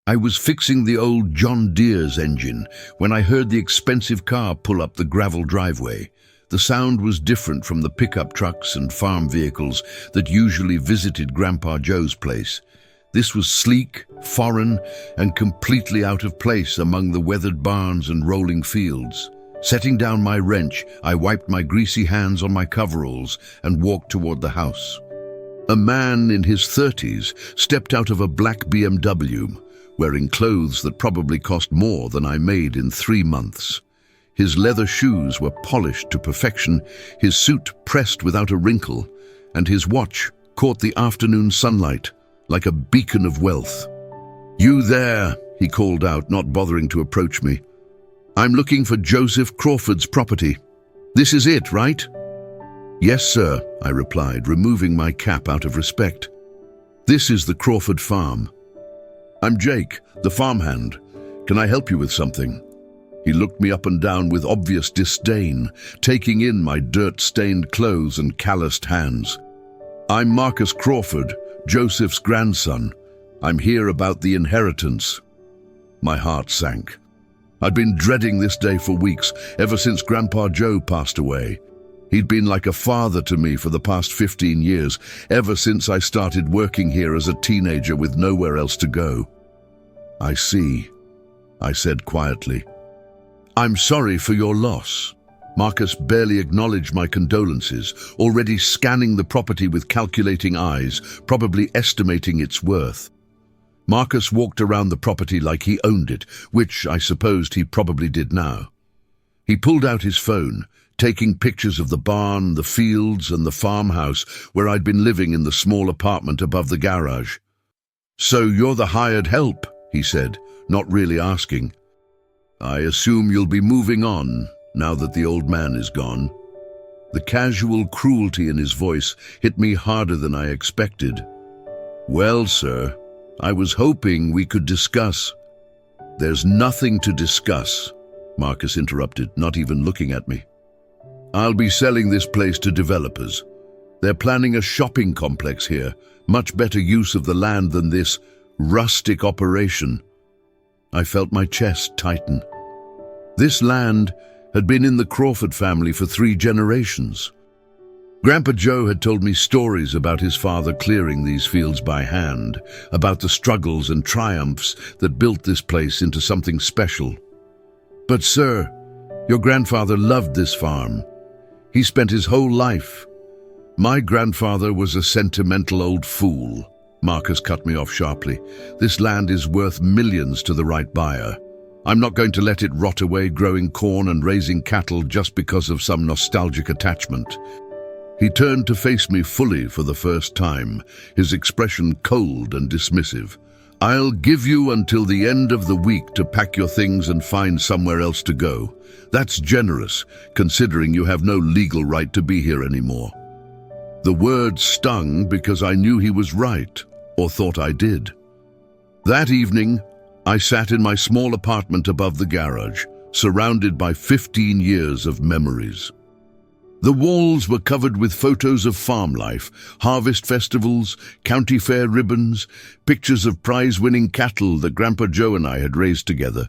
I was fixing the old John Deere's engine when I heard the expensive car pull up the gravel driveway. The sound was different from the pickup trucks and farm vehicles that usually visited Grandpa Joe's place. This was sleek, foreign, and completely out of place among the weathered barns and rolling fields. Setting down my wrench, I wiped my greasy hands on my coveralls and walked toward the house. A man in his 30s stepped out of a black BMW, wearing clothes that probably cost more than I made in 3 months. His leather shoes were polished to perfection, his suit pressed without a wrinkle, and his watch caught the afternoon sunlight like a beacon of wealth. "You there," he called out, not bothering to approach me. "I'm looking for Joseph Crawford's property. This is it, right?" "Yes, sir," I replied, removing my cap out of respect. "This is the Crawford farm." "I'm Jake, the farmhand. Can I help you with something?" He looked me up and down with obvious disdain, taking in my dirt-stained clothes and calloused hands. "I'm Marcus Crawford, Joseph's grandson. I'm here about the inheritance." My heart sank. I'd been dreading this day for weeks, ever since Grandpa Joe passed away. He'd been like a father to me for the past 15 years, ever since I started working here as a teenager with nowhere else to go. "I see," I said quietly. "I'm sorry for your loss." Marcus barely acknowledged my condolences, already scanning the property with calculating eyes, probably estimating its worth. Marcus walked around the property like he owned it, which I supposed he probably did now. He pulled out his phone, taking pictures of the barn, the fields, and the farmhouse where I'd been living in the small apartment above the garage. "So you're the hired help," he said, not really asking. "I assume you'll be moving on now that the old man is gone." The casual cruelty in his voice hit me harder than I expected. "Well, sir, I was hoping we could discuss." "There's nothing to discuss," Marcus interrupted, not even looking at me. "I'll be selling this place to developers. They're planning a shopping complex here, much better use of the land than this rustic operation." I felt my chest tighten. This land had been in the Crawford family for 3 generations. Grandpa Joe had told me stories about his father clearing these fields by hand, about the struggles and triumphs that built this place into something special. "But sir, your grandfather loved this farm. He spent his whole life." "My grandfather was a sentimental old fool," Marcus cut me off sharply. "This land is worth millions to the right buyer. I'm not going to let it rot away growing corn and raising cattle just because of some nostalgic attachment." He turned to face me fully for the first time, his expression cold and dismissive. "I'll give you until the end of the week to pack your things and find somewhere else to go. That's generous, considering you have no legal right to be here anymore." The word stung because I knew he was right, or thought I did. That evening, I sat in my small apartment above the garage, surrounded by 15 years of memories. The walls were covered with photos of farm life, harvest festivals, county fair ribbons, pictures of prize-winning cattle that Grandpa Joe and I had raised together.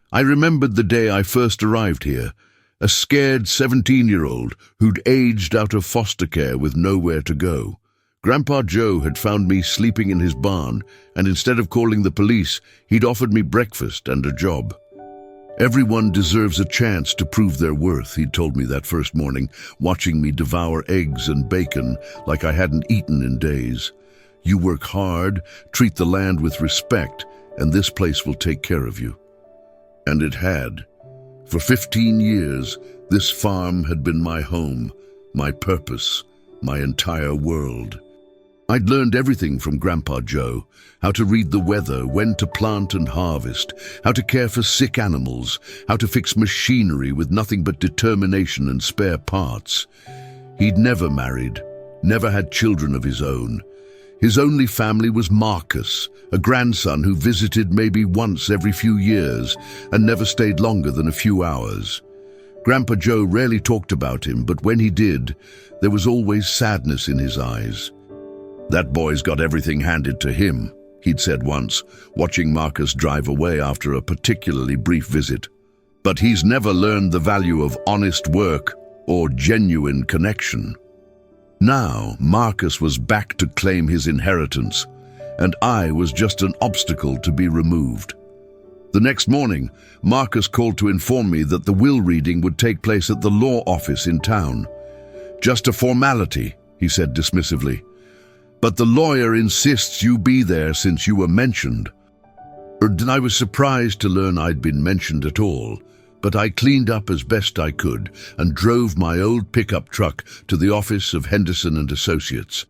I remembered the day I first arrived here, a scared 17-year-old who'd aged out of foster care with nowhere to go. Grandpa Joe had found me sleeping in his barn, and instead of calling the police, he'd offered me breakfast and a job. "Everyone deserves a chance to prove their worth," he'd told me that first morning, watching me devour eggs and bacon like I hadn't eaten in days. "You work hard, treat the land with respect, and this place will take care of you." And it had. For 15 years, this farm had been my home, my purpose, my entire world. I'd learned everything from Grandpa Joe: how to read the weather, when to plant and harvest, how to care for sick animals, how to fix machinery with nothing but determination and spare parts. He'd never married, never had children of his own. His only family was Marcus, a grandson who visited maybe once every few years and never stayed longer than a few hours. Grandpa Joe rarely talked about him, but when he did, there was always sadness in his eyes. "That boy's got everything handed to him," he'd said once, watching Marcus drive away after a particularly brief visit. But he's never learned the value of honest work or genuine connection. Now, Marcus was back to claim his inheritance, and I was just an obstacle to be removed. The next morning, Marcus called to inform me that the will reading would take place at the law office in town. "Just a formality," he said dismissively. "But the lawyer insists you be there since you were mentioned." I was surprised to learn I'd been mentioned at all, but I cleaned up as best I could and drove my old pickup truck to the office of Henderson and Associates.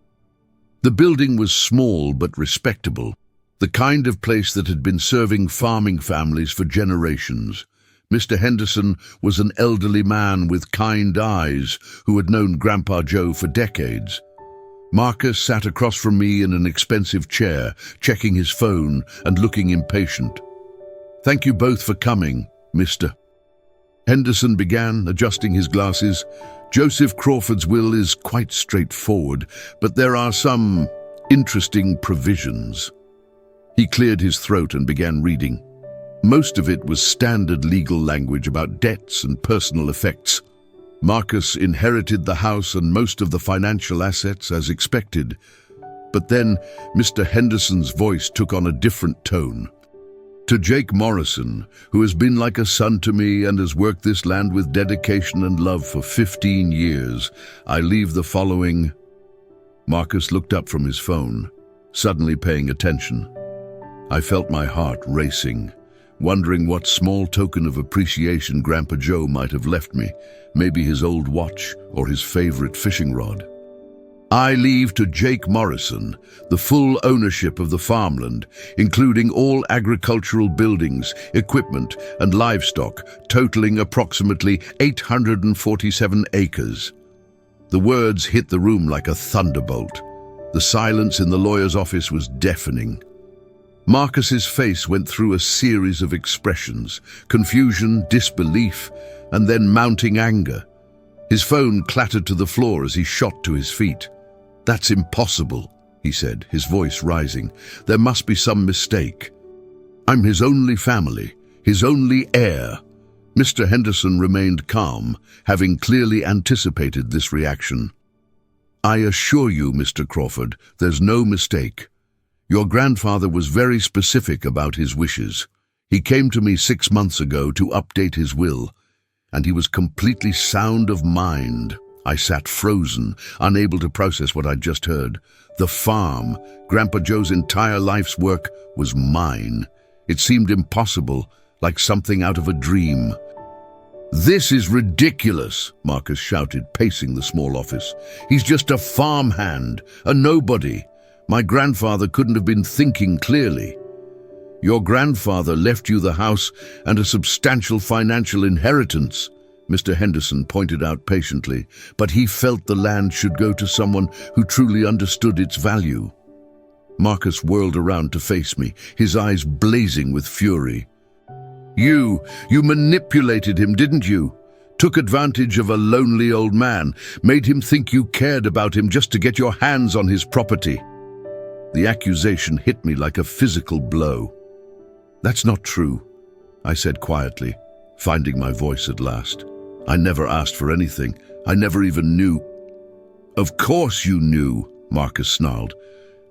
The building was small but respectable, the kind of place that had been serving farming families for generations. Mr. Henderson was an elderly man with kind eyes who had known Grandpa Joe for decades. Marcus sat across from me in an expensive chair, checking his phone and looking impatient. "Thank you both for coming, Mr. Henderson began, adjusting his glasses. "Joseph Crawford's will is quite straightforward, but there are some interesting provisions." He cleared his throat and began reading. Most of it was standard legal language about debts and personal effects. Marcus inherited the house and most of the financial assets as expected. But then Mr. Henderson's voice took on a different tone. "To Jake Morrison, who has been like a son to me and has worked this land with dedication and love for 15 years, I leave the following." Marcus looked up from his phone, suddenly paying attention. I felt my heart racing, wondering what small token of appreciation Grandpa Joe might have left me, maybe his old watch or his favorite fishing rod. "I leave to Jake Morrison the full ownership of the farmland, including all agricultural buildings, equipment, and livestock, totaling approximately 847 acres. The words hit the room like a thunderbolt. The silence in the lawyer's office was deafening. Marcus's face went through a series of expressions: confusion, disbelief, and then mounting anger. His phone clattered to the floor as he shot to his feet. "That's impossible," he said, his voice rising. "There must be some mistake. I'm his only family, his only heir." Mr. Henderson remained calm, having clearly anticipated this reaction. "I assure you, Mr. Crawford, there's no mistake. Your grandfather was very specific about his wishes. He came to me 6 months ago to update his will, and he was completely sound of mind." I sat frozen, unable to process what I'd just heard. The farm, Grandpa Joe's entire life's work, was mine. It seemed impossible, like something out of a dream. "This is ridiculous," Marcus shouted, pacing the small office. "He's just a farmhand, a nobody. My grandfather couldn't have been thinking clearly." "Your grandfather left you the house and a substantial financial inheritance," Mr. Henderson pointed out patiently, "but he felt the land should go to someone who truly understood its value." Marcus whirled around to face me, his eyes blazing with fury. You manipulated him, didn't you? Took advantage of a lonely old man, made him think you cared about him just to get your hands on his property." The accusation hit me like a physical blow. "That's not true," I said quietly, finding my voice at last. "I never asked for anything. I never even knew." "Of course you knew," Marcus snarled.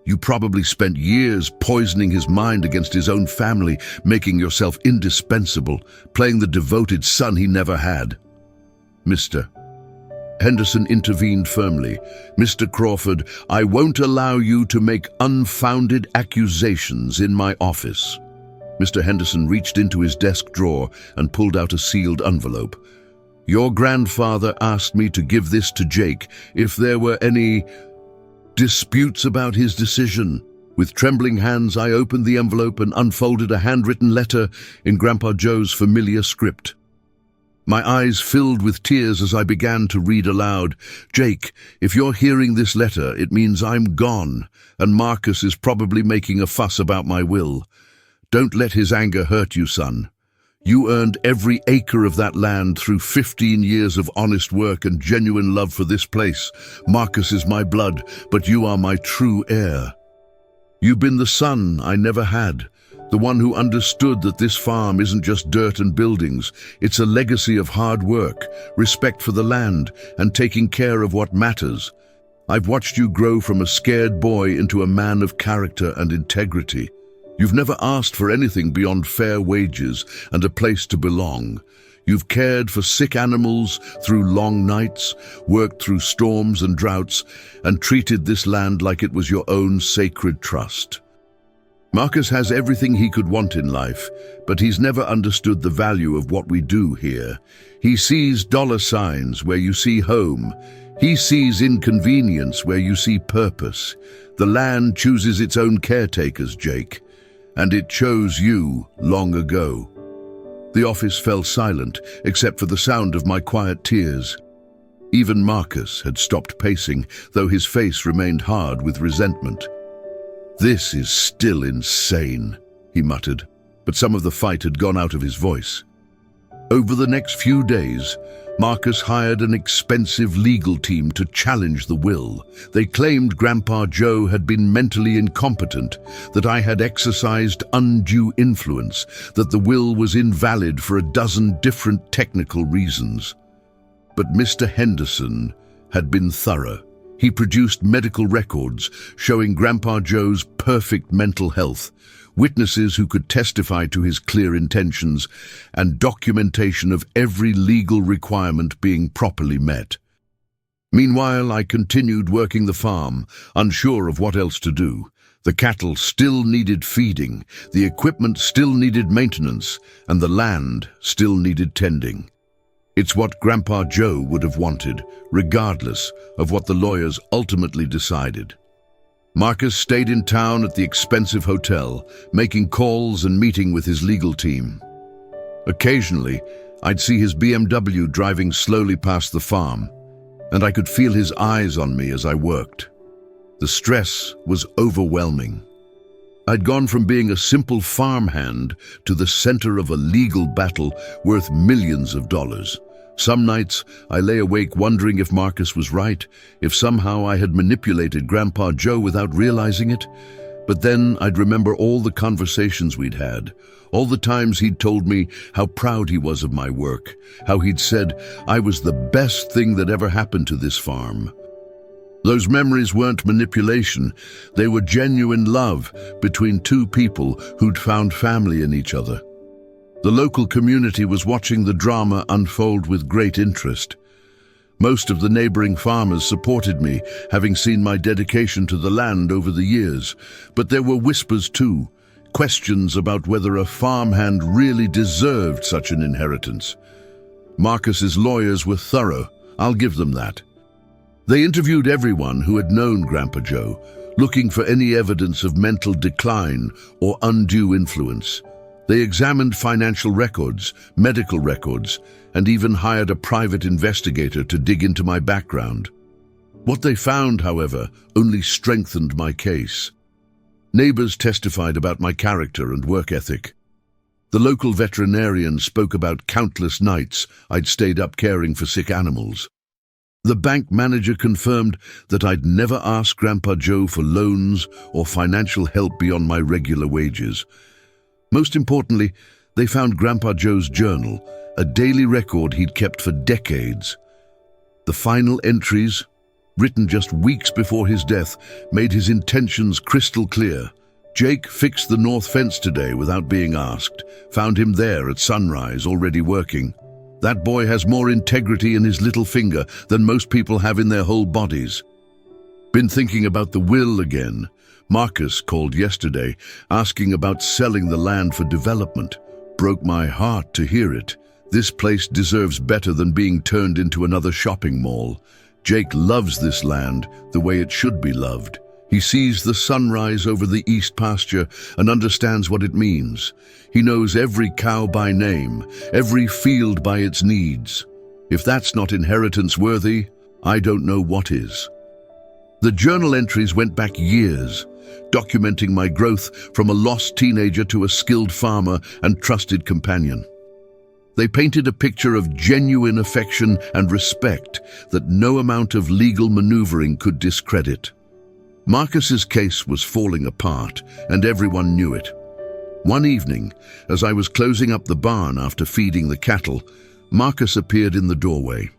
"You probably spent years poisoning his mind against his own family, making yourself indispensable, playing the devoted son he never had." "Mr. Henderson intervened firmly. "Mr. Crawford, I won't allow you to make unfounded accusations in my office." Mr. Henderson reached into his desk drawer and pulled out a sealed envelope. "Your grandfather asked me to give this to Jake if there were any disputes about his decision." With trembling hands, I opened the envelope and unfolded a handwritten letter in Grandpa Joe's familiar script. My eyes filled with tears as I began to read aloud. "Jake, if you're hearing this letter, it means I'm gone, and Marcus is probably making a fuss about my will. Don't let his anger hurt you, son. You earned every acre of that land through 15 years of honest work and genuine love for this place. Marcus is my blood, but you are my true heir." You've been the son I never had, the one who understood that this farm isn't just dirt and buildings, it's a legacy of hard work, respect for the land, and taking care of what matters. I've watched you grow from a scared boy into a man of character and integrity. You've never asked for anything beyond fair wages and a place to belong. You've cared for sick animals through long nights, worked through storms and droughts, and treated this land like it was your own sacred trust. Marcus has everything he could want in life, but he's never understood the value of what we do here. He sees dollar signs where you see home. He sees inconvenience where you see purpose. The land chooses its own caretakers, Jake, and it chose you long ago. The office fell silent, except for the sound of my quiet tears. Even Marcus had stopped pacing, though his face remained hard with resentment. "This is still insane," he muttered, but some of the fight had gone out of his voice. Over the next few days, Marcus hired an expensive legal team to challenge the will. They claimed Grandpa Joe had been mentally incompetent, that I had exercised undue influence, that the will was invalid for a dozen different technical reasons. But Mr. Henderson had been thorough. He produced medical records showing Grandpa Joe's perfect mental health, witnesses who could testify to his clear intentions, and documentation of every legal requirement being properly met. Meanwhile, I continued working the farm, unsure of what else to do. The cattle still needed feeding, the equipment still needed maintenance, and the land still needed tending. It's what Grandpa Joe would have wanted, regardless of what the lawyers ultimately decided. Marcus stayed in town at the expensive hotel, making calls and meeting with his legal team. Occasionally, I'd see his BMW driving slowly past the farm, and I could feel his eyes on me as I worked. The stress was overwhelming. I'd gone from being a simple farmhand to the center of a legal battle worth millions of dollars. Some nights, I lay awake wondering if Marcus was right, if somehow I had manipulated Grandpa Joe without realizing it. But then I'd remember all the conversations we'd had, all the times he'd told me how proud he was of my work, how he'd said I was the best thing that ever happened to this farm. Those memories weren't manipulation, they were genuine love between two people who'd found family in each other. The local community was watching the drama unfold with great interest. Most of the neighboring farmers supported me, having seen my dedication to the land over the years. But there were whispers too, questions about whether a farmhand really deserved such an inheritance. Marcus's lawyers were thorough, I'll give them that. They interviewed everyone who had known Grandpa Joe, looking for any evidence of mental decline or undue influence. They examined financial records, medical records, and even hired a private investigator to dig into my background. What they found, however, only strengthened my case. Neighbors testified about my character and work ethic. The local veterinarian spoke about countless nights I'd stayed up caring for sick animals. The bank manager confirmed that I'd never asked Grandpa Joe for loans or financial help beyond my regular wages. Most importantly, they found Grandpa Joe's journal, a daily record he'd kept for decades. The final entries, written just weeks before his death, made his intentions crystal clear. Jake fixed the north fence today without being asked, found him there at sunrise, already working. That boy has more integrity in his little finger than most people have in their whole bodies. Been thinking about the will again. Marcus called yesterday, asking about selling the land for development. Broke my heart to hear it. This place deserves better than being turned into another shopping mall. Jake loves this land the way it should be loved. He sees the sunrise over the east pasture and understands what it means. He knows every cow by name, every field by its needs. If that's not inheritance worthy, I don't know what is. The journal entries went back years, documenting my growth from a lost teenager to a skilled farmer and trusted companion. They painted a picture of genuine affection and respect that no amount of legal maneuvering could discredit. Marcus's case was falling apart, and everyone knew it. One evening, as I was closing up the barn after feeding the cattle, Marcus appeared in the doorway.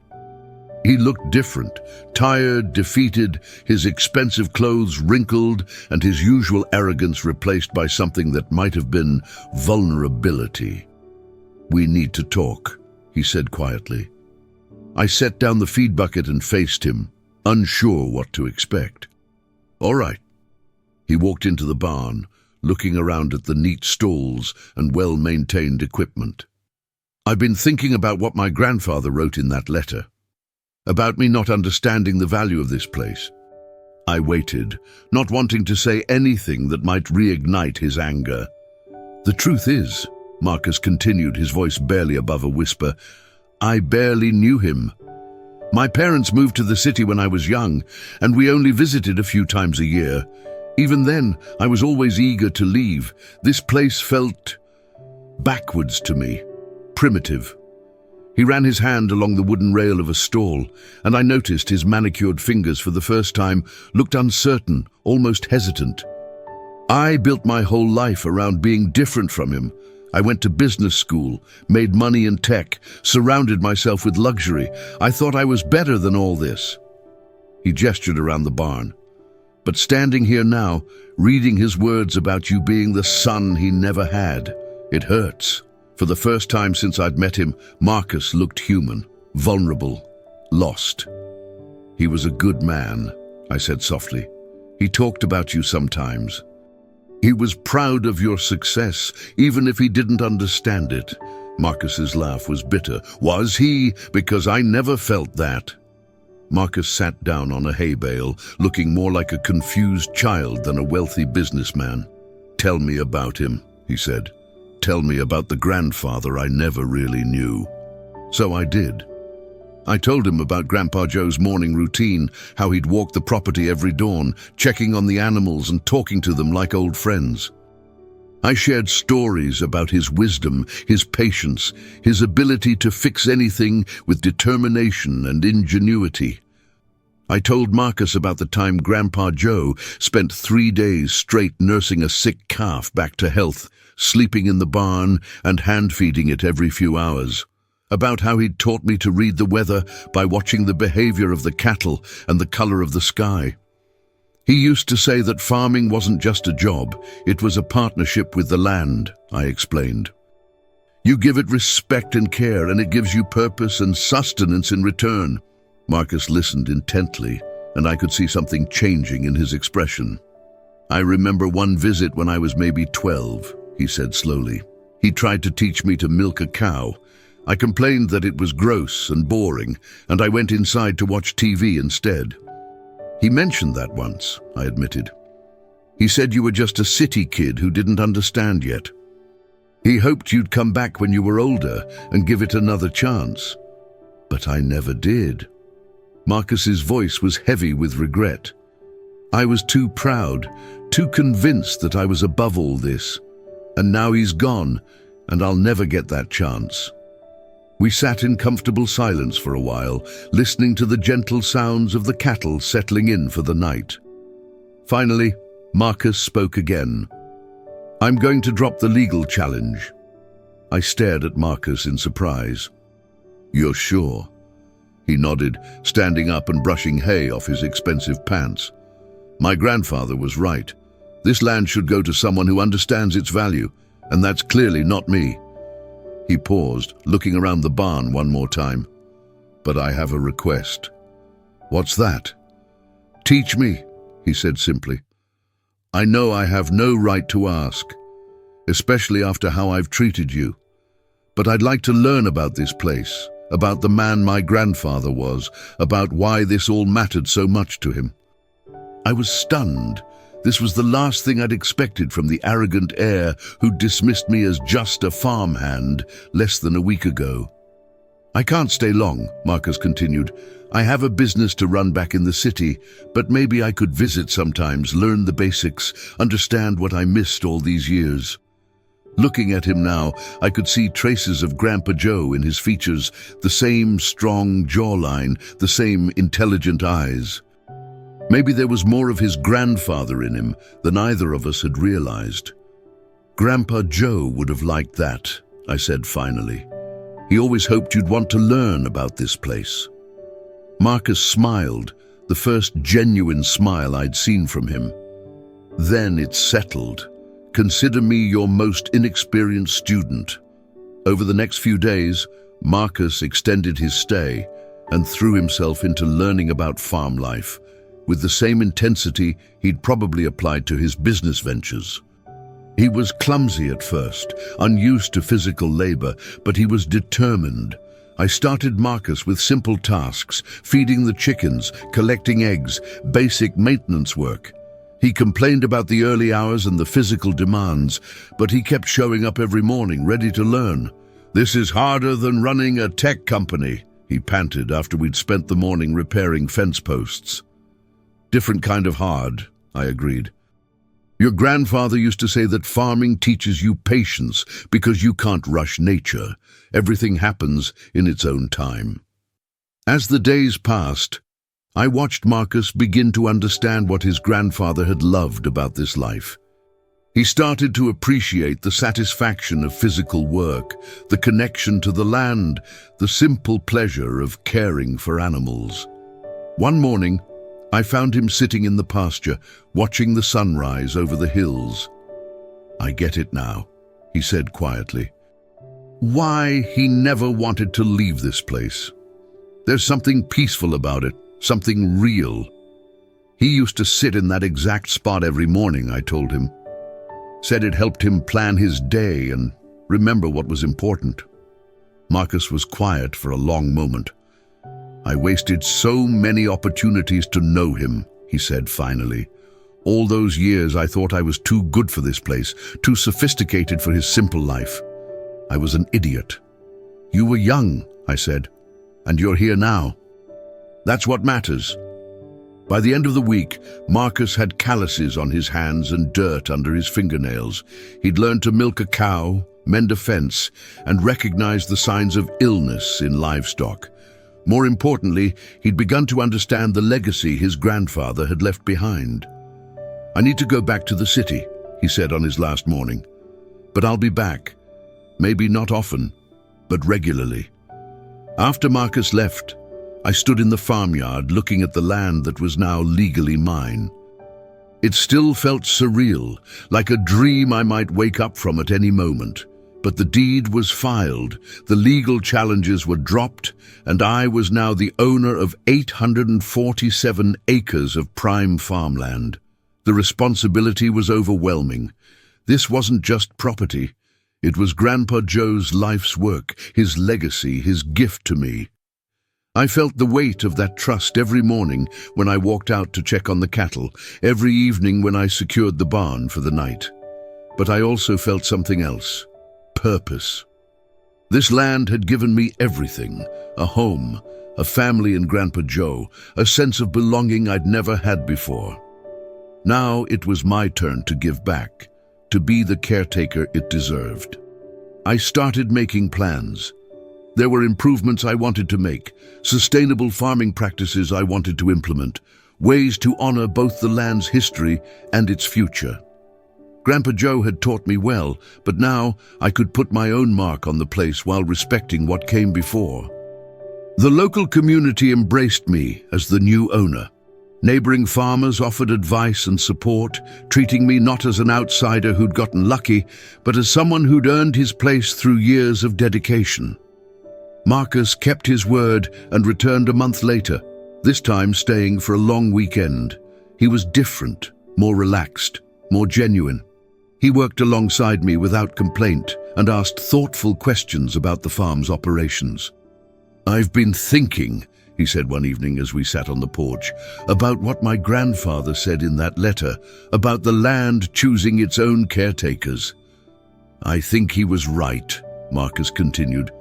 He looked different, tired, defeated, his expensive clothes wrinkled, and his usual arrogance replaced by something that might have been vulnerability. "We need to talk," he said quietly. I set down the feed bucket and faced him, unsure what to expect. "All right." He walked into the barn, looking around at the neat stalls and well-maintained equipment. "I've been thinking about what my grandfather wrote in that letter. About me not understanding the value of this place." I waited, not wanting to say anything that might reignite his anger. "The truth is," Marcus continued, his voice barely above a whisper, "I barely knew him. My parents moved to the city when I was young, and we only visited a few times a year. Even then, I was always eager to leave. This place felt backwards to me, primitive." He ran his hand along the wooden rail of a stall, and I noticed his manicured fingers for the first time looked uncertain, almost hesitant. "I built my whole life around being different from him. I went to business school, made money in tech, surrounded myself with luxury. I thought I was better than all this." He gestured around the barn. "But standing here now, reading his words about you being the son he never had, it hurts." For the first time since I'd met him, Marcus looked human, vulnerable, lost. "He was a good man," I said softly. "He talked about you sometimes. He was proud of your success, even if he didn't understand it." Marcus's laugh was bitter. "Was he? Because I never felt that." Marcus sat down on a hay bale, looking more like a confused child than a wealthy businessman. "Tell me about him," he said. "Tell me about the grandfather I never really knew." So I did. I told him about Grandpa Joe's morning routine, how he'd walk the property every dawn, checking on the animals and talking to them like old friends. I shared stories about his wisdom, his patience, his ability to fix anything with determination and ingenuity. I told Marcus about the time Grandpa Joe spent 3 days straight nursing a sick calf back to health, sleeping in the barn and hand-feeding it every few hours. About how he'd taught me to read the weather by watching the behavior of the cattle and the color of the sky. He used to say that farming wasn't just a job, it was a partnership with the land, I explained. You give it respect and care, and it gives you purpose and sustenance in return. Marcus listened intently, and I could see something changing in his expression. "I remember one visit when I was maybe 12, he said slowly. He tried to teach me to milk a cow. I complained that it was gross and boring, and I went inside to watch TV instead. He mentioned that once, I admitted. He said you were just a city kid who didn't understand yet. He hoped you'd come back when you were older and give it another chance. But I never did." Marcus's voice was heavy with regret. "I was too proud, too convinced that I was above all this. And now he's gone, and I'll never get that chance." We sat in comfortable silence for a while, listening to the gentle sounds of the cattle settling in for the night. Finally, Marcus spoke again. "I'm going to drop the legal challenge." I stared at Marcus in surprise. "You're sure?" He nodded, standing up and brushing hay off his expensive pants. "My grandfather was right. This land should go to someone who understands its value, and that's clearly not me." He paused, looking around the barn one more time. "But I have a request." "What's that?" "Teach me," he said simply. "I know I have no right to ask, especially after how I've treated you. But I'd like to learn about this place, about the man my grandfather was, about why this all mattered so much to him." I was stunned. This was the last thing I'd expected from the arrogant heir who dismissed me as just a farmhand less than a week ago. "I can't stay long," Marcus continued. "I have a business to run back in the city, but maybe I could visit sometimes, learn the basics, understand what I missed all these years." Looking at him now, I could see traces of Grandpa Joe in his features, the same strong jawline, the same intelligent eyes. Maybe there was more of his grandfather in him than either of us had realized. "Grandpa Joe would have liked that," I said finally. "He always hoped you'd want to learn about this place." Marcus smiled, the first genuine smile I'd seen from him. "Then it's settled. Consider me your most inexperienced student." Over the next few days, Marcus extended his stay and threw himself into learning about farm life, with the same intensity he'd probably applied to his business ventures. He was clumsy at first, unused to physical labor, but he was determined. I started Marcus with simple tasks, feeding the chickens, collecting eggs, basic maintenance work. He complained about the early hours and the physical demands, but he kept showing up every morning, ready to learn. "This is harder than running a tech company," he panted after we'd spent the morning repairing fence posts. "Different kind of hard," I agreed. "Your grandfather used to say that farming teaches you patience because you can't rush nature. Everything happens in its own time." As the days passed, I watched Marcus begin to understand what his grandfather had loved about this life. He started to appreciate the satisfaction of physical work, the connection to the land, the simple pleasure of caring for animals. One morning, I found him sitting in the pasture, watching the sunrise over the hills. "I get it now," he said quietly. "Why he never wanted to leave this place. There's something peaceful about it, something real." He used to sit in that exact spot every morning, I told him. Said it helped him plan his day and remember what was important. Marcus was quiet for a long moment. "I wasted so many opportunities to know him," he said finally. "All those years I thought I was too good for this place, too sophisticated for his simple life. I was an idiot." "You were young," I said, "and you're here now. That's what matters." By the end of the week, Marcus had calluses on his hands and dirt under his fingernails. He'd learned to milk a cow, mend a fence, and recognize the signs of illness in livestock. More importantly, he'd begun to understand the legacy his grandfather had left behind. "I need to go back to the city," he said on his last morning. "But I'll be back. Maybe not often, but regularly." After Marcus left, I stood in the farmyard looking at the land that was now legally mine. It still felt surreal, like a dream I might wake up from at any moment. But the deed was filed, the legal challenges were dropped, and I was now the owner of 847 acres of prime farmland. The responsibility was overwhelming. This wasn't just property. It was Grandpa Joe's life's work, his legacy, his gift to me. I felt the weight of that trust every morning when I walked out to check on the cattle, every evening when I secured the barn for the night. But I also felt something else. Purpose. This land had given me everything: a home, a family in Grandpa Joe, a sense of belonging I'd never had before. Now it was my turn to give back, to be the caretaker it deserved. I started making plans. There were improvements I wanted to make, sustainable farming practices I wanted to implement, ways to honor both the land's history and its future. Grandpa Joe had taught me well, but now I could put my own mark on the place while respecting what came before. The local community embraced me as the new owner. Neighboring farmers offered advice and support, treating me not as an outsider who'd gotten lucky, but as someone who'd earned his place through years of dedication. Marcus kept his word and returned a month later, this time staying for a long weekend. He was different, more relaxed, more genuine. He worked alongside me without complaint and asked thoughtful questions about the farm's operations. "I've been thinking," he said one evening as we sat on the porch, "about what my grandfather said in that letter, about the land choosing its own caretakers." "I think he was right," Marcus continued.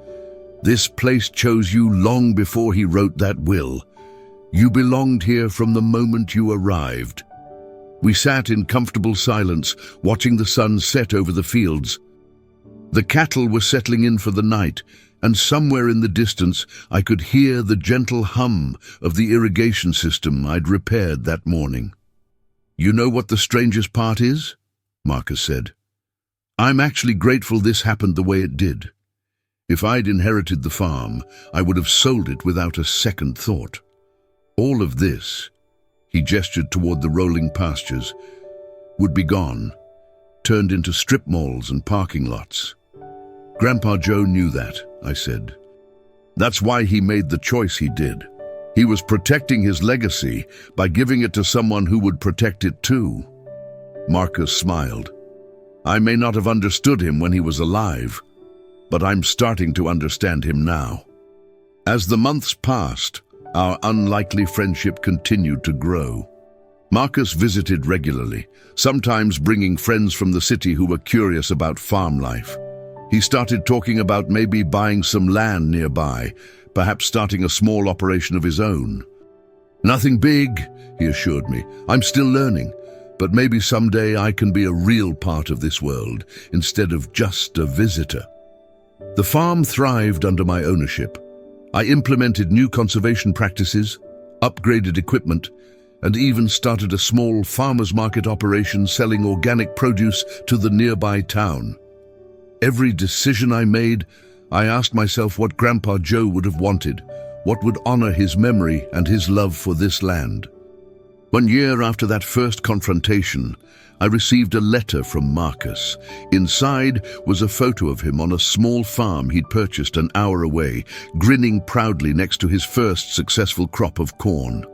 "This place chose you long before he wrote that will. You belonged here from the moment you arrived." We sat in comfortable silence, watching the sun set over the fields. The cattle were settling in for the night, and somewhere in the distance I could hear the gentle hum of the irrigation system I'd repaired that morning. "You know what the strangest part is?" Marcus said. "I'm actually grateful this happened the way it did. If I'd inherited the farm, I would have sold it without a second thought. All of this," he gestured toward the rolling pastures, "would be gone, turned into strip malls and parking lots." "Grandpa Joe knew that," I said. "That's why he made the choice he did. He was protecting his legacy by giving it to someone who would protect it too." Marcus smiled. "I may not have understood him when he was alive, but I'm starting to understand him now." As the months passed, our unlikely friendship continued to grow. Marcus visited regularly, sometimes bringing friends from the city who were curious about farm life. He started talking about maybe buying some land nearby, perhaps starting a small operation of his own. "Nothing big," he assured me. "I'm still learning, but maybe someday I can be a real part of this world instead of just a visitor." The farm thrived under my ownership. I implemented new conservation practices, upgraded equipment, and even started a small farmers market operation selling organic produce to the nearby town. Every decision I made, I asked myself what Grandpa Joe would have wanted, what would honor his memory and his love for this land. 1 year after that first confrontation, I received a letter from Marcus. Inside was a photo of him on a small farm he'd purchased an hour away, grinning proudly next to his first successful crop of corn.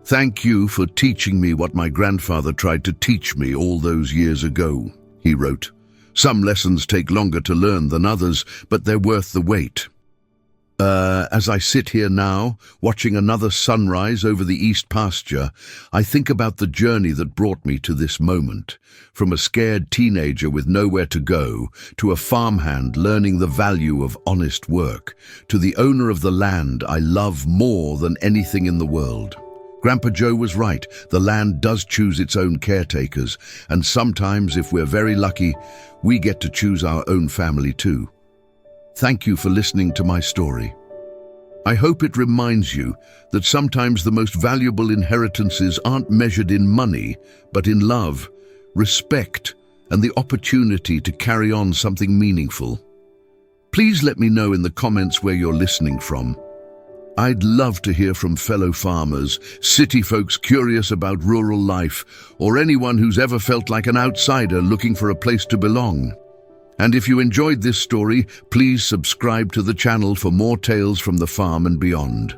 "Thank you for teaching me what my grandfather tried to teach me all those years ago," he wrote. "Some lessons take longer to learn than others, but they're worth the wait." As I sit here now, watching another sunrise over the east pasture, I think about the journey that brought me to this moment. From a scared teenager with nowhere to go, to a farmhand learning the value of honest work, to the owner of the land I love more than anything in the world. Grandpa Joe was right, the land does choose its own caretakers, and sometimes, if we're very lucky, we get to choose our own family too. Thank you for listening to my story. I hope it reminds you that sometimes the most valuable inheritances aren't measured in money, but in love, respect, and the opportunity to carry on something meaningful. Please let me know in the comments where you're listening from. I'd love to hear from fellow farmers, city folks curious about rural life, or anyone who's ever felt like an outsider looking for a place to belong. And if you enjoyed this story, please subscribe to the channel for more tales from the farm and beyond.